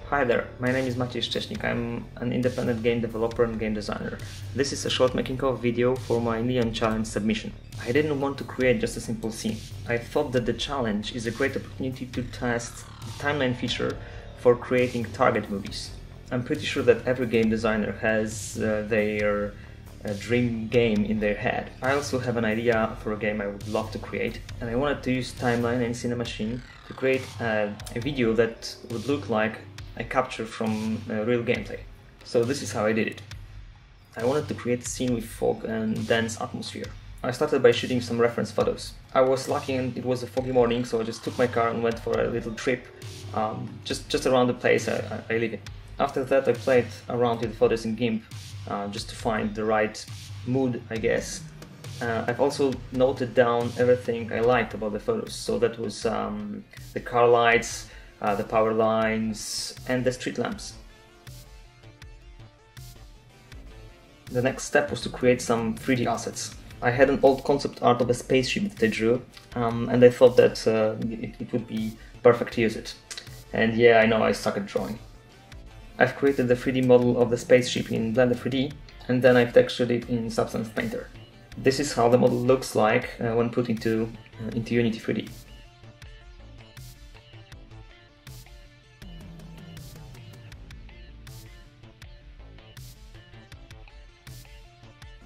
Hi there, my name is Maciej Szcześnik. I'm an independent game developer and game designer. This is a short making of video for my Neon Challenge submission. I didn't want to create just a simple scene. I thought that the challenge is a great opportunity to test the timeline feature for creating target movies. I'm pretty sure that every game designer has their dream game in their head. I also have an idea for a game I would love to create, and I wanted to use Timeline and Cinemachine to create a video that would look like a capture from real gameplay. So this is how I did it. I wanted to create a scene with fog and dense atmosphere. I started by shooting some reference photos. I was lucky and it was a foggy morning, so I just took my car and went for a little trip just around the place I live in. After that I played around with photos in GIMP just to find the right mood, I guess. I've also noted down everything I liked about the photos, so that was the car lights, the power lines and the street lamps. The next step was to create some 3D assets. I had an old concept art of a spaceship that I drew, and I thought that it would be perfect to use it. And yeah, I know I suck at drawing. I've created the 3D model of the spaceship in Blender 3D, and then I've textured it in Substance Painter. This is how the model looks like when put into Unity 3D.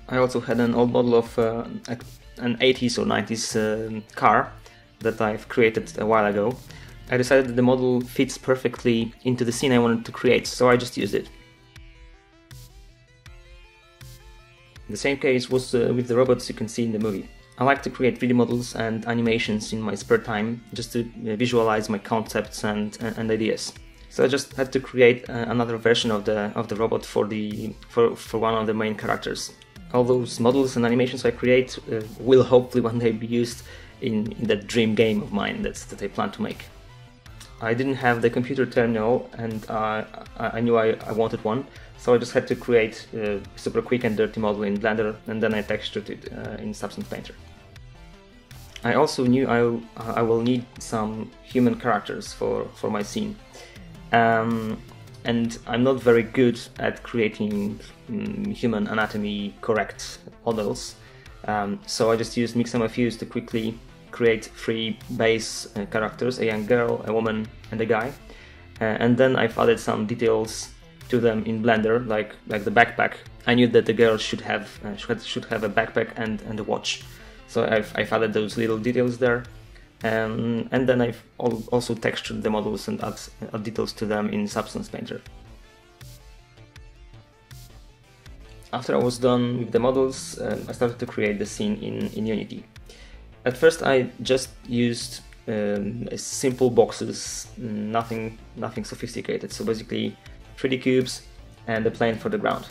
I also had an old model of an 80s or 90s car that I've created a while ago. I decided that the model fits perfectly into the scene I wanted to create, so I just used it. The same case was with the robots you can see in the movie. I like to create 3D models and animations in my spare time, just to visualize my concepts and ideas. So I just had to create another version of the robot for one of the main characters. All those models and animations I create will hopefully one day be used in that dream game of mine that I plan to make. I didn't have the computer terminal, and I knew I wanted one, so I just had to create a super quick and dirty model in Blender, and then I textured it in Substance Painter. I also knew I will need some human characters for my scene. And I'm not very good at creating human anatomy correct models, so I just used Mixamafuse to quickly create 3 base characters, a young girl, a woman and a guy, and then I've added some details to them in Blender, like the backpack. I knew that the girl should have a backpack and a watch, so I've added those little details there. And then I've also textured the models and add details to them in Substance Painter. After I was done with the models, I started to create the scene in Unity. At first I just used simple boxes, nothing sophisticated, so basically 3D cubes and a plane for the ground.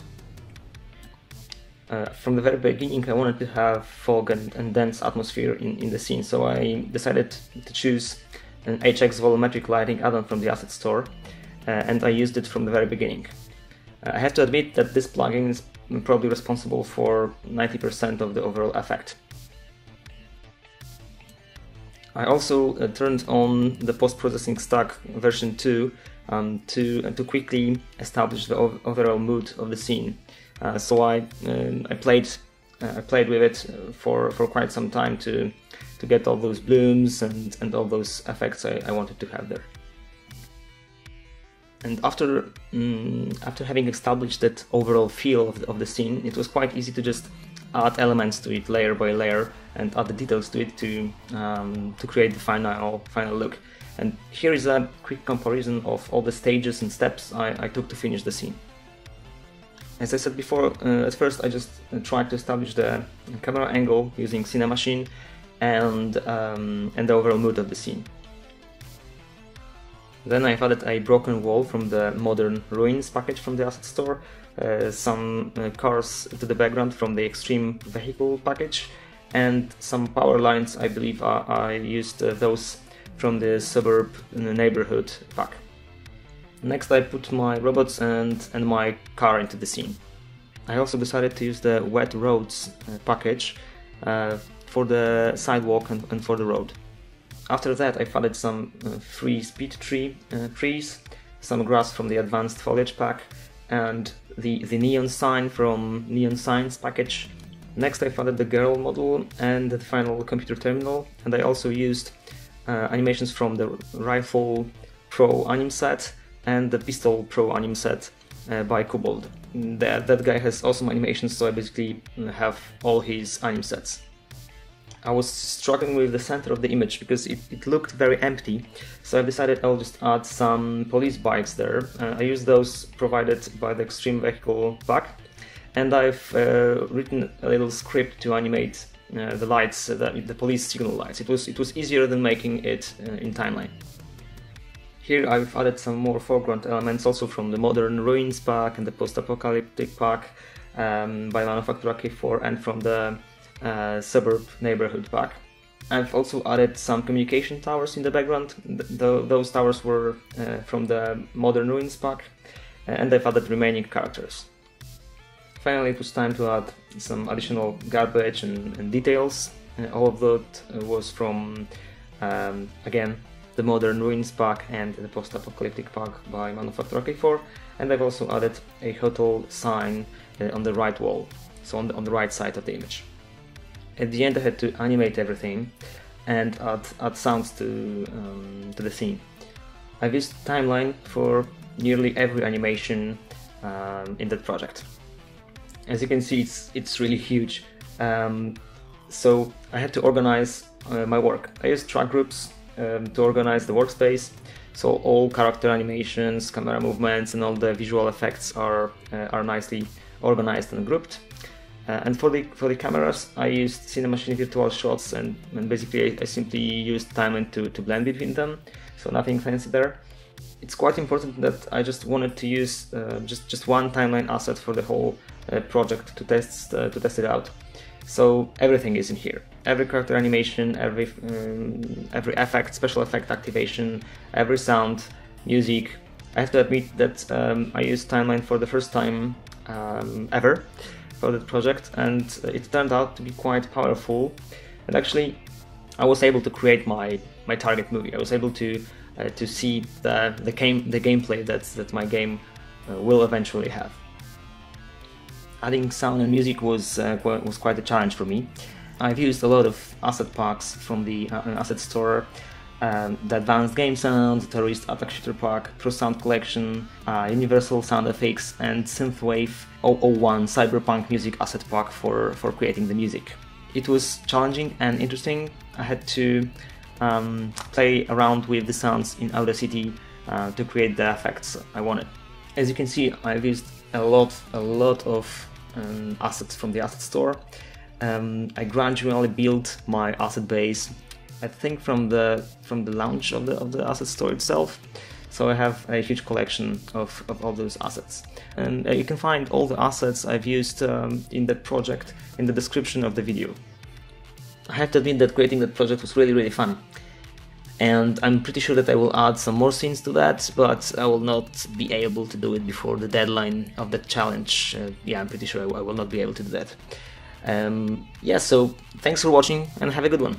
From the very beginning I wanted to have fog and dense atmosphere in the scene, so I decided to choose an HX Volumetric Lighting add-on from the asset store, and I used it from the very beginning. I have to admit that this plugin is probably responsible for 90% of the overall effect. I also turned on the post-processing stack version 2 to quickly establish the overall mood of the scene. So I played with it for quite some time to get all those blooms and all those effects I wanted to have there. And after having established that overall feel of the scene, it was quite easy to just add elements to it layer by layer and add the details to it to create the final look. And here is a quick comparison of all the stages and steps I took to finish the scene. As I said before, at first I just tried to establish the camera angle using Cinemachine and the overall mood of the scene. Then I've added a broken wall from the Modern Ruins package from the asset store, some cars to the background from the Extreme Vehicle package, and some power lines. I believe I used those from the Suburb Neighborhood pack. Next I put my robots and my car into the scene. I also decided to use the Wet Roads package for the sidewalk and for the road. After that I've added some free SpeedTrees trees some grass from the advanced Foliage Pack, and the neon sign from Neon Signs package. Next I've added the girl model and the final computer terminal, and I also used animations from the Rifle Pro Animset and the Pistol Pro Animset by Kobold. That guy has awesome animations, so I basically have all his animsets. I was struggling with the center of the image because it looked very empty, so I decided I'll just add some police bikes there. I used those provided by the Extreme Vehicle Pack, and I've written a little script to animate the lights, the police signal lights. It was easier than making it in timeline. Here I've added some more foreground elements also from the Modern Ruins pack and the Post-Apocalyptic pack by Manufacturer K4 and from the Suburb Neighborhood pack. I've also added some communication towers in the background. Those towers were from the Modern Ruins pack, and I've added remaining characters. Finally, it was time to add some additional garbage and details. All of that was from, again, the Modern Ruins pack and the Post-Apocalyptic pack by Manufacturer K4, and I've also added a hotel sign on the right wall, so on the right side of the image. At the end I had to animate everything and add sounds to the scene. I've used timeline for nearly every animation in that project. As you can see, it's really huge, so I had to organize my work. I used track groups to organize the workspace, so all character animations, camera movements and all the visual effects are nicely organized and grouped. And for the cameras, I used Cinemachine virtual shots, and basically I simply used timeline to blend between them, so nothing fancy there. It's quite important that I just wanted to use just one timeline asset for the whole project to test it out. So everything is in here. Every character animation, every effect, special effect activation, every sound, music. I have to admit that I used timeline for the first time ever for the project, and it turned out to be quite powerful. And actually, I was able to create my target movie. I was able to see the gameplay that my game will eventually have. Adding sound and music was quite a challenge for me. I've used a lot of asset packs from the asset store, the Advanced Game Sound, Terrorist Attack Shooter Pack, Pro Sound Collection, Universal Sound Effects, and Synthwave 001 Cyberpunk Music Asset Pack for creating the music. It was challenging and interesting. I had to play around with the sounds in Audacity to create the effects I wanted. As you can see, I've used a lot of assets from the asset store. I gradually built my asset base, I think from the launch of the asset store itself. So I have a huge collection of all those assets, and you can find all the assets I've used in that project in the description of the video. I have to admit that creating that project was really fun, and I'm pretty sure that I will add some more scenes to that, but I will not be able to do it before the deadline of that challenge. Yeah, I'm pretty sure I will not be able to do that. Yeah, so thanks for watching and have a good one.